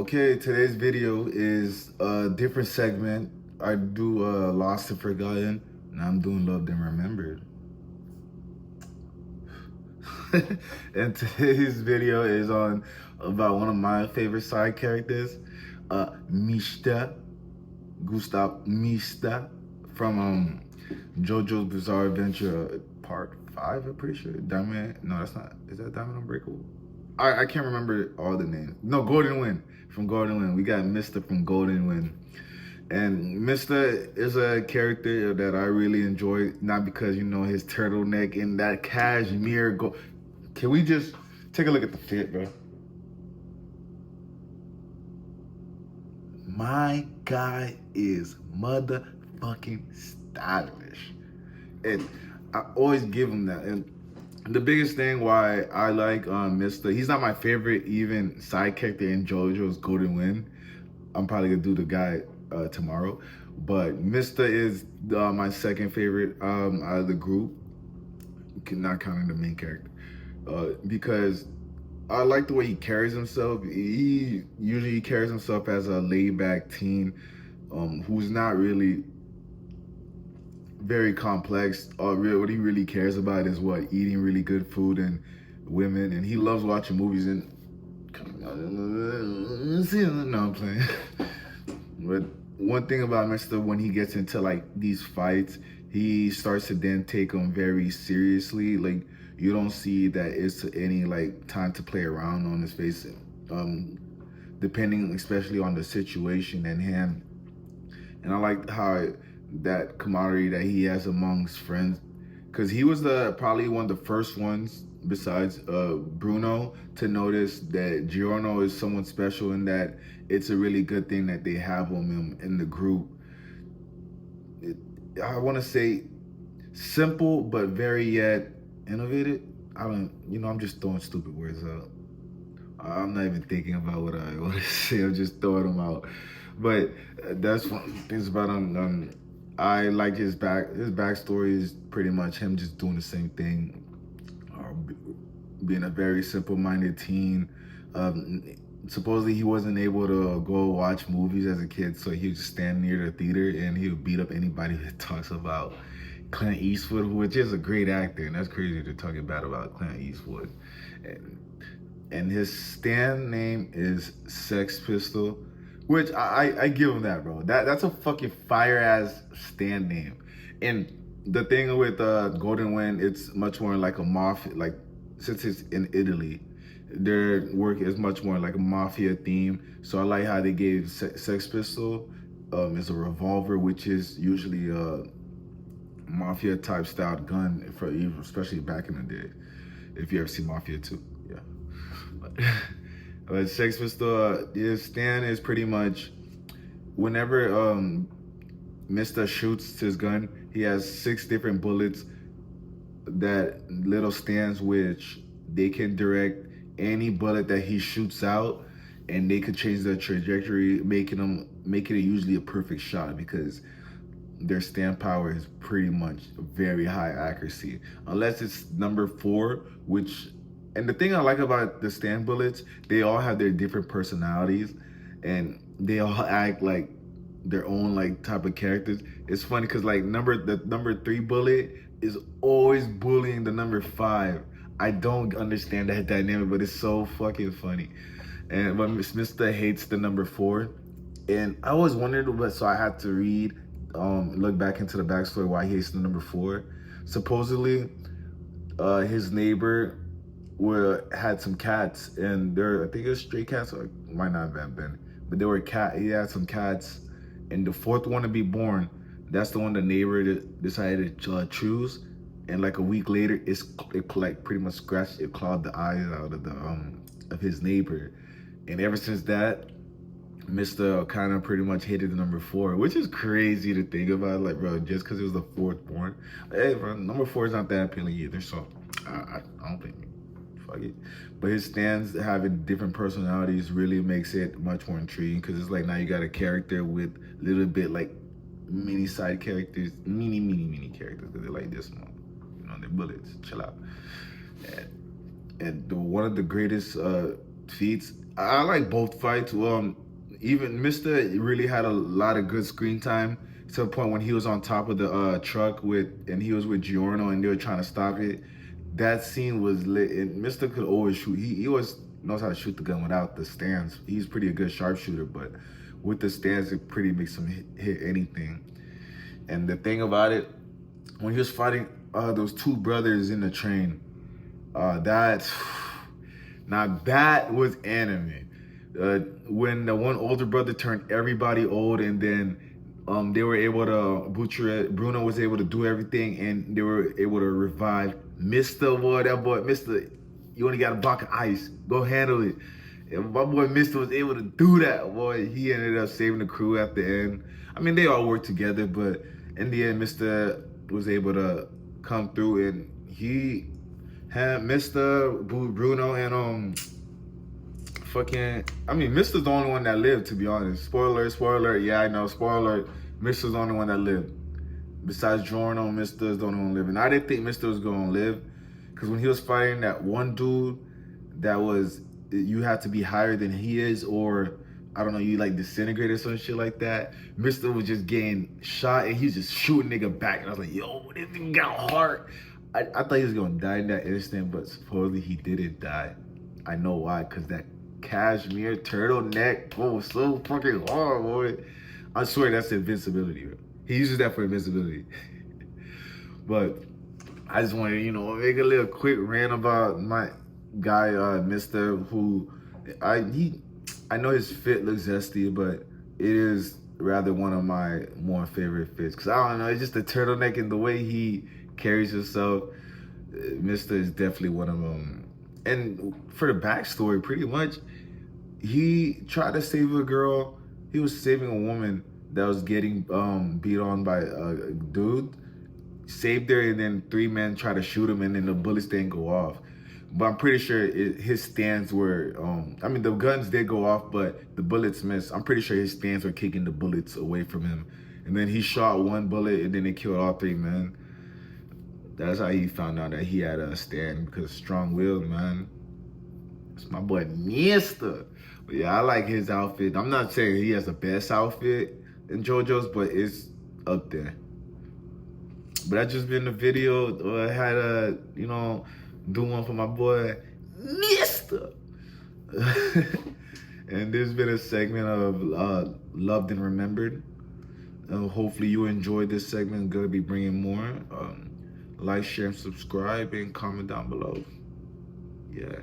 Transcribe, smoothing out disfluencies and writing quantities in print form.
Okay, today's video is a different segment. I do Lost and Forgotten, and I'm doing Loved and Remembered. And today's video is on about one of my favorite side characters, Mista, Gustav Mista, from JoJo's Bizarre Adventure Part 5, I'm pretty sure. Diamond, no, that's not, is that Diamond Unbreakable? I can't remember all the names. No, Golden Wind, from Golden Wind. We got Mista from Golden Wind. And Mista is a character that I really enjoy, not because, you know, his turtleneck and that cashmere Can we just take a look at the fit, bro? My guy is motherfucking stylish. And I always give him that. And the biggest thing why I like Mista, he's not my favorite even side character in JoJo's Golden Wind. I'm probably gonna do the guy tomorrow, but Mista is my second favorite out of the group, not counting the main character, because I like the way he carries himself. He usually carries himself as a laid-back teen who's not really very complex. What he really cares about is what, eating really good food and women, and he loves watching movies and no, I'm playing. But one thing about Mista, when he gets into like these fights, he starts to then take them very seriously. Like, you don't see that it's any like time to play around on his face, depending especially on the situation and him. And I like how that camaraderie that he has amongst friends, because he was probably one of the first ones besides Bruno to notice that Giorno is someone special, and that it's a really good thing that they have him in the group. I want to say simple but very yet innovative. I'm just throwing stupid words out. I'm not even thinking about what I want to say. I'm just throwing them out. But that's one of the things about him. I like his backstory is pretty much him just doing the same thing, being a very simple-minded teen. Supposedly he wasn't able to go watch movies as a kid, so he would just stand near the theater and he would beat up anybody that talks about Clint Eastwood, which is a great actor, and that's crazy to talk bad about Clint Eastwood. And his stand name is Sex Pistol, which I give him that, bro. That's a fucking fire ass stand name. And the thing with Golden Wind, it's much more like a mafia. Like, since it's in Italy, their work is much more like a mafia theme. So I like how they gave Sex Pistol is a revolver, which is usually a mafia type styled gun for especially back in the day. If you ever see Mafia 2, yeah. But Sex Pistol, his stand is pretty much whenever Mista shoots his gun, he has 6 different bullets, that little stands, which they can direct any bullet that he shoots out, and they could change the trajectory, making it usually a perfect shot, because their stand power is pretty much very high accuracy, unless it's number 4, which. And the thing I like about the stand bullets, they all have their different personalities, and they all act like their own like type of characters. It's funny because like the number 3 bullet is always bullying the number 5. I don't understand that dynamic, but it's so fucking funny. And but Mista hates the number 4, and I always wondered, but so I had to look back into the backstory why he hates the number 4. Supposedly, his neighbor had some cats, and I think it was stray cats, or it might not have been, but they were he had some cats, and the 4th one to be born, that's the one the neighbor decided to choose. And like a week later, it like pretty much it clawed the eyes out of of his neighbor. And ever since that, Mista kind of pretty much hated the number 4, which is crazy to think about. Like, bro, just because it was the 4th born, hey, bro, number 4 is not that appealing either. So I don't think. Fuck it. But his stands having different personalities really makes it much more intriguing, because it's like now you got a character with a little bit like mini side characters, mini characters, because they're like this small. You know, they're bullets. Chill out. And one of the greatest feats I like both fights. Even Mista really had a lot of good screen time to the point when he was on top of the truck and he was with Giorno and they were trying to stop it. That scene was lit. And Mista could always shoot. He always knows how to shoot the gun without the stands. He's pretty a good sharpshooter, but with the stands, it pretty makes him hit anything. And the thing about it, when he was fighting those two brothers in the train, that's now that was anime. When the one older brother turned everybody old, and then they were able to Bruno was able to do everything, and they were able to revive Mista. Boy, that boy Mista, you only got a block of ice. Go handle it. And my boy Mista was able to do that. Boy, he ended up saving the crew at the end. I mean, they all worked together, but in the end, Mista was able to come through, and he had Mista, Bruno, and Mista's the only one that lived, to be honest. Spoiler, yeah, I know, spoiler. Mista's the only one that lived. Besides Giorno, Mista's the only one living. I didn't think Mista was gonna live, because when he was fighting that one dude that was, you had to be higher than he is, or I don't know, you like disintegrate or some shit like that. Mista was just getting shot and he's just shooting nigga back. And I was like, yo, this thing got hard. I thought he was gonna die in that instant, but supposedly he didn't die. I know why, because that cashmere turtleneck, was so fucking hard, boy. I swear that's invincibility. Bro. He uses that for invincibility. But I just wanted to, make a little quick rant about my guy, Mista, who I know his fit looks zesty, but it is rather one of my more favorite fits. Cause I don't know, it's just the turtleneck and the way he carries himself. Mista is definitely one of them. And for the backstory, pretty much, he tried to save a girl. He was saving a woman that was getting beat on by a dude. Saved her, and then 3 men tried to shoot him, and then the bullets didn't go off. But I'm pretty sure his stands were, the guns did go off, but the bullets missed. I'm pretty sure his stands were kicking the bullets away from him. And then he shot 1 bullet, and then they killed all 3 men. That's how he found out that he had a stand, because strong-willed, man. It's my boy Mista. But yeah, I like his outfit. I'm not saying he has the best outfit in JoJo's, but it's up there. But that's just been the video. I had a, do one for my boy Mista. And there's been a segment of Loved and Remembered. Hopefully you enjoyed this segment. I'm gonna be bringing more. Like, share, and subscribe, and comment down below. Yeah.